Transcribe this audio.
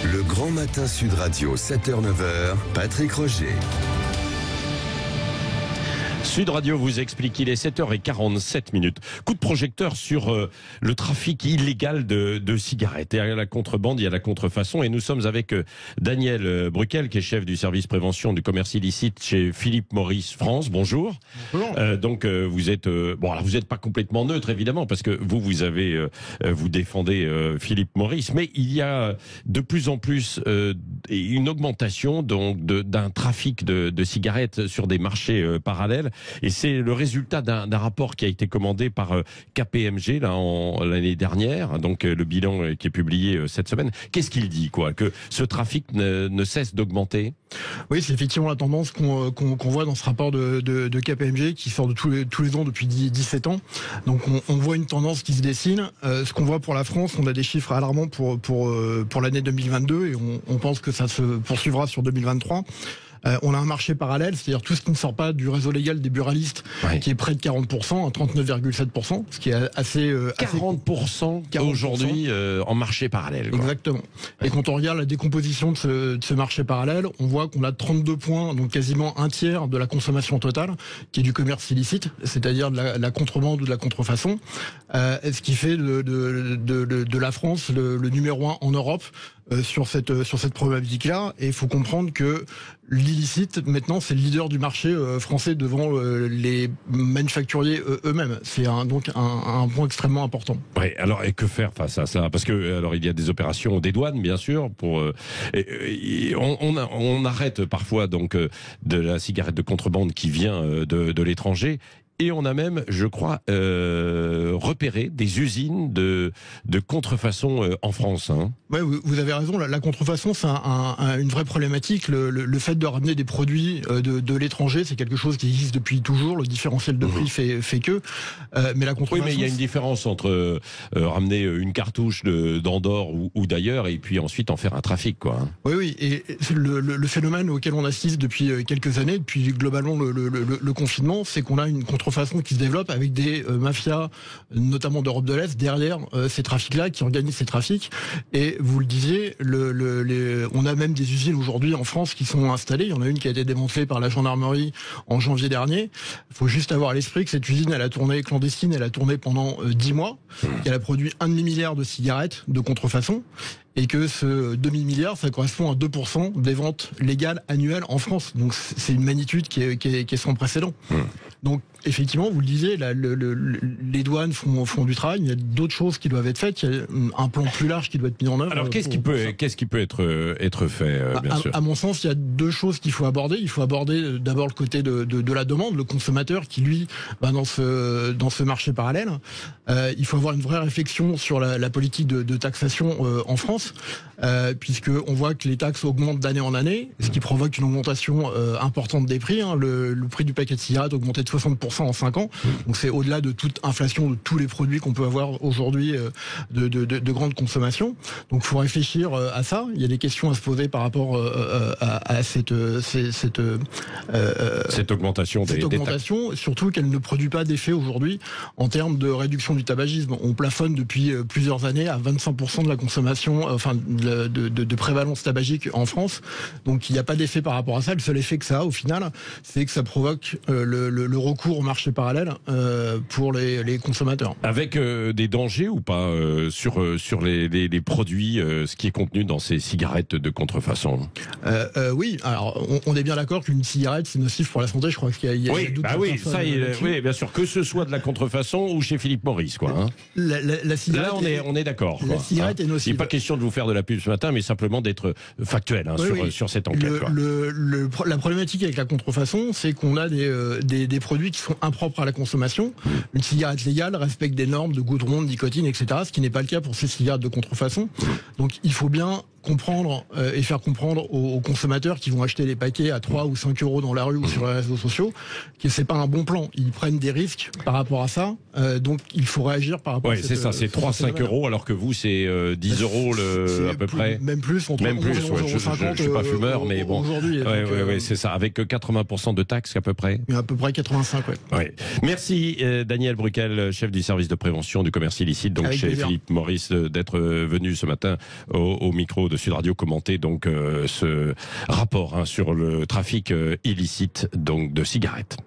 Le Grand Matin Sud Radio, 7h-9h, Patrick Roger. Sud Radio vous explique qu'il est 7h47. Coup de projecteur sur le trafic illégal de cigarettes. Et à la contrebande, il y a la contrefaçon. Et nous sommes avec Daniel Bruquel, qui est chef du service prévention du commerce illicite chez Philip Morris France. Bonjour. Bonjour. Vous êtes alors vous n'êtes pas complètement neutre évidemment, parce que vous avez vous défendez Philip Morris, mais il y a de plus en plus une augmentation donc d'un trafic de cigarettes sur des marchés parallèles. Et c'est le résultat d'un rapport qui a été commandé par KPMG l'année dernière, donc le bilan qui est publié cette semaine. Qu'est-ce qu'il dit, que ce trafic ne cesse d'augmenter? Oui, c'est effectivement la tendance qu'on voit dans ce rapport de KPMG qui sort de tous les ans depuis 17 ans. Donc on voit une tendance qui se dessine. Ce qu'on voit pour la France, on a des chiffres alarmants pour l'année 2022 et on pense que ça se poursuivra sur 2023. On a un marché parallèle, c'est-à-dire tout ce qui ne sort pas du réseau légal des buralistes, qui est près de 40%, à 39,7%, ce qui est assez... 40% aujourd'hui en marché parallèle. Exactement. Ouais. Et quand on regarde la décomposition de ce marché parallèle, on voit qu'on a 32 points, donc quasiment un tiers de la consommation totale, qui est du commerce illicite, c'est-à-dire de la contrebande ou de la contrefaçon, ce qui fait de la France le numéro 1 en Europe sur cette problématique-là. Et il faut comprendre que l'illicite, maintenant, c'est le leader du marché français devant les manufacturiers eux-mêmes. C'est donc un point extrêmement important. Oui, alors, et que faire face à ça? Parce que, alors, il y a des opérations des douanes, bien sûr, on arrête parfois, donc, de la cigarette de contrebande qui vient de l'étranger. Et on a même, je crois, repéré des usines de contrefaçon en France. Oui, vous avez raison. La contrefaçon, c'est une vraie problématique. Le fait de ramener des produits de l'étranger, c'est quelque chose qui existe depuis toujours. Le différentiel de prix fait que. Mais la contrefaçon. Oui, mais il y a une différence entre ramener une cartouche d'Andorre ou d'ailleurs, et puis ensuite en faire un trafic, Oui. Et le phénomène auquel on assiste depuis quelques années, depuis globalement le confinement, c'est qu'on a une contrefaçon qui se développe avec des mafias, notamment d'Europe de l'Est, derrière ces trafics-là, qui organisent ces trafics. Et vous le disiez, on a même des usines aujourd'hui en France qui sont installées. Il y en a une qui a été démantelée par la gendarmerie en janvier dernier. Il faut juste avoir à l'esprit que cette usine, elle a tourné clandestine, elle a tourné pendant 10 mois, qu'elle a produit 1,5 milliard de cigarettes de contrefaçon. Et que ce demi-milliard, ça correspond à 2% des ventes légales annuelles en France. Donc c'est une magnitude qui est sans précédent. Donc effectivement, vous le disiez, les douanes font du travail, mais il y a d'autres choses qui doivent être faites. Il y a un plan plus large qui doit être mis en œuvre. Alors qu'est-ce qui peut être fait, bien sûr? À mon sens, il y a deux choses qu'il faut aborder. Il faut aborder d'abord le côté de la demande, le consommateur qui, lui, dans ce marché parallèle. Il faut avoir une vraie réflexion sur la politique de taxation en France. Puisque on voit que les taxes augmentent d'année en année, ce qui provoque une augmentation importante des prix. Le prix du paquet de cigarettes a augmenté de 60% en 5 ans. Donc c'est au-delà de toute inflation de tous les produits qu'on peut avoir aujourd'hui de grande consommation. Donc il faut réfléchir à ça. Il y a des questions à se poser par rapport à cette augmentation des taxes. Surtout qu'elle ne produit pas d'effet aujourd'hui en termes de réduction du tabagisme. On plafonne depuis plusieurs années à 25% de la consommation, de prévalence tabagique en France. Donc il n'y a pas d'effet par rapport à ça. Le seul effet que ça a au final, c'est que ça provoque le recours au marché parallèle pour les consommateurs. Avec des dangers ou pas sur les produits, ce qui est contenu dans ces cigarettes de contrefaçon? Oui, alors on est bien d'accord qu'une cigarette c'est nocif pour la santé. Je crois qu'il y a oui, bien sûr, que ce soit de la contrefaçon ou chez Philip Morris, La cigarette, là on est d'accord. La cigarette est nocive. Il n'est pas question de vous faire de la pub ce matin, mais simplement d'être factuel sur cette enquête. La problématique avec la contrefaçon, c'est qu'on a des produits qui sont impropres à la consommation. Une cigarette légale respecte des normes de goudron, de nicotine, etc., ce qui n'est pas le cas pour ces cigarettes de contrefaçon. Donc il faut bien comprendre et faire comprendre aux consommateurs qui vont acheter les paquets à 3 ou 5 euros dans la rue ou sur les réseaux sociaux que c'est pas un bon plan. Ils prennent des risques par rapport à ça, donc il faut réagir par rapport à c'est ça, c'est 3-5 euros alors que vous c'est 10 euros à peu près. Même plus, entre même plus, je suis pas fumeur, mais bon. Aujourd'hui. C'est ça, avec 80% de taxes à peu près. À peu près 85, Merci Daniel Bruquel, chef du service de prévention du commerce illicite, donc chez Philip Morris, d'être venu ce matin au micro de Sud Radio commenter donc ce rapport sur le trafic illicite donc de cigarettes.